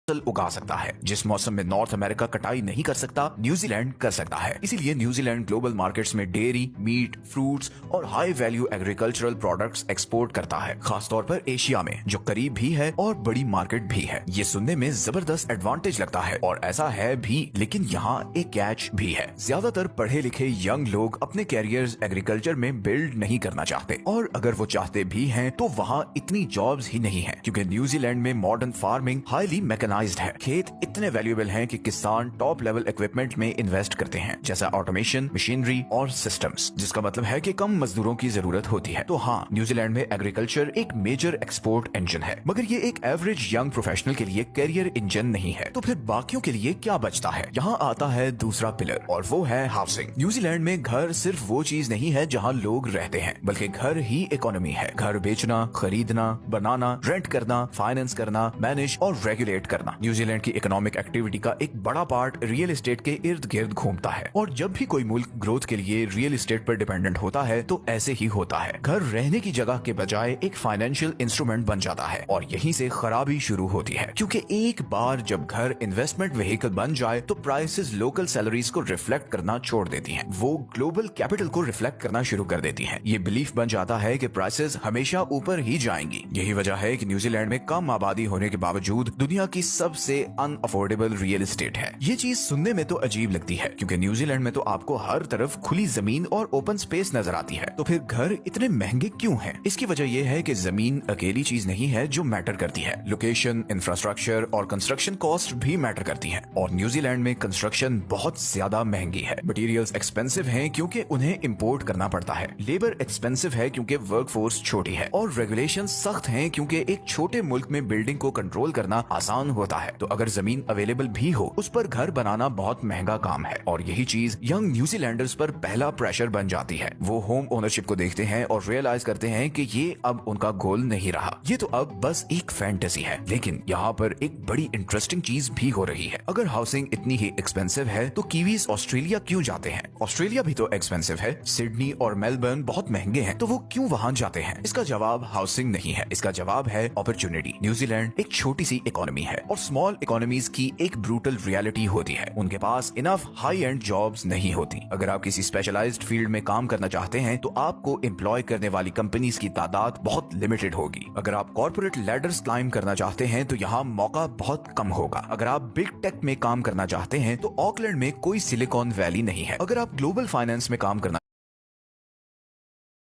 फसल उगा सकता है। जिस मौसम में नॉर्थ अमेरिका कटाई नहीं कर सकता, न्यूजीलैंड कर सकता है। इसीलिए न्यूजीलैंड ग्लोबल मार्केट्स में डेयरी, मीट, फ्रूट्स और high value agricultural products export करता है, खासतौर पर एशिया में, जो करीब भी है और बड़ी मार्केट भी है। ये सुनने में जबरदस्त एडवांटेज लगता है और ऐसा है भी, लेकिन यहाँ एक कैच भी है। ज्यादातर पढ़े लिखे यंग लोग अपने कैरियर्स एग्रीकल्चर में बिल्ड नहीं करना चाहते, और अगर वो चाहते भी हैं तो वहाँ इतनी जॉब्स ही नहीं है, क्योंकि न्यूजीलैंड में मॉडर्न फार्मिंग हाईली मैकेनाइज्ड है। खेत इतने वैल्यूएबल हैं कि किसान टॉप लेवल इक्विपमेंट में इन्वेस्ट करते हैं, जैसा ऑटोमेशन, मशीनरी और सिस्टम्स, जिसका मतलब है कि कम मजदूरों की जरूरत होती है। तो हाँ, न्यूजीलैंड में एग्रीकल्चर एक मेजर एक्सपोर्ट इंजन है, मगर ये एक एवरेज यंग प्रोफेशनल के लिए करियर इंजन नहीं है। तो फिर बाकियों के लिए क्या बचता है? यहाँ आता है दूसरा पिलर, और वो है हाउसिंग। न्यूजीलैंड में घर सिर्फ वो चीज नहीं है जहाँ लोग रहते हैं, बल्कि घर ही इकोनॉमी है। घर बेचना, खरीदना, बनाना, रेंट करना, फाइनेंस करना, मैनेज और रेगुलेट करना। न्यूजीलैंड की इकोनॉमिक एक्टिविटी का एक बड़ा पार्ट रियल एस्टेट के इर्द गिर्द घूमता है, और जब भी कोई मुल्क ग्रोथ के लिए रियल एस्टेट पर डिपेंडेंट होता है तो ऐसे ही होता है। घर रहने की जगह के बजाय एक फाइनेंशियल इंस्ट्रूमेंट बन जाता है, और यहीं से खराबी शुरू होती है, क्योंकि एक बार जब घर इन्वेस्टमेंट व्हीकल बन जाए तो प्राइसेस लोकल सैलरीज को रिफ्लेक्ट करना छोड़ देती हैं। वो ग्लोबल कैपिटल को रिफ्लेक्ट करना शुरू कर देती हैं। ये बिलीफ बन जाता है कि प्राइसेस हमेशा ऊपर ही जाएंगी। यही वजह है कि न्यूजीलैंड में कम आबादी होने के बावजूद दुनिया की सबसे अनअफोर्डेबल रियल एस्टेट है। ये चीज सुनने में तो अजीब लगती है, क्योंकि न्यूजीलैंड में तो आपको हर तरफ खुली जमीन और ओपन स्पेस नजर आती है। तो फिर घर इतने महंगे क्यों हैं? इसकी वजह यह है कि जमीन अकेली चीज नहीं है जो मैटर करती है। लोकेशन, इंफ्रास्ट्रक्चर और कंस्ट्रक्शन कॉस्ट भी मैटर करती है, और न्यूजीलैंड में कंस्ट्रक्शन बहुत ज्यादा महंगी है। मटेरियल्स एक्सपेंसिव हैं क्योंकि उन्हें इंपोर्ट करना पड़ता है। लेबर एक्सपेंसिव है क्योंकि वर्कफोर्स छोटी है, और रेगुलेशन सख्त हैं क्योंकि एक छोटे मुल्क में बिल्डिंग को कंट्रोल करना आसान होता है। तो अगर जमीन अवेलेबल भी हो, उस पर घर बनाना बहुत महंगा काम है, और यही चीज यंग न्यूजीलैंडर्स पर पहला प्रेशर बन जाती है। वो होम ओनरशिप को देखते हैं और रियलाइज करते हैं कि ये अब उनका गोल नहीं रहा, ये तो अब बस एक फैंटेसी है। लेकिन यहाँ पर एक बड़ी इंटरेस्टिंग चीज भी हो रही है। अगर हाउसिंग इतनी ही एक्सपेंसिव है तो कीवीज ऑस्ट्रेलिया क्यों जाते हैं? ऑस्ट्रेलिया भी तो एक्सपेंसिव है। सिडनी और मेलबर्न बहुत महंगे हैं, तो वो क्यों वहाँ जाते हैं? इसका जवाब हाउसिंग नहीं है, इसका जवाब है अपॉर्चुनिटी। न्यूजीलैंड एक छोटी सी इकोनॉमी है, और स्मॉल इकोनॉमीज की एक ब्रूटल रियलिटी होती है, उनके पास इनफ हाई एंड जॉब्स नहीं होती। अगर आप किसी स्पेशलाइज्ड फील्ड में काम करना चाहते हैं तो आपको एम्प्लॉय करने वाली कंपनीज की तादाद बहुत लिमिटेड होगी। अगर आप कॉर्पोरेट लैडर्स क्लाइंब करना चाहते हैं तो यहाँ मौका बहुत कम होगा। अगर आप बिग टेक में काम करना चाहते हैं तो ऑकलैंड में कोई सिलिकॉन वैली नहीं है। अगर आप ग्लोबल फाइनेंस में काम करना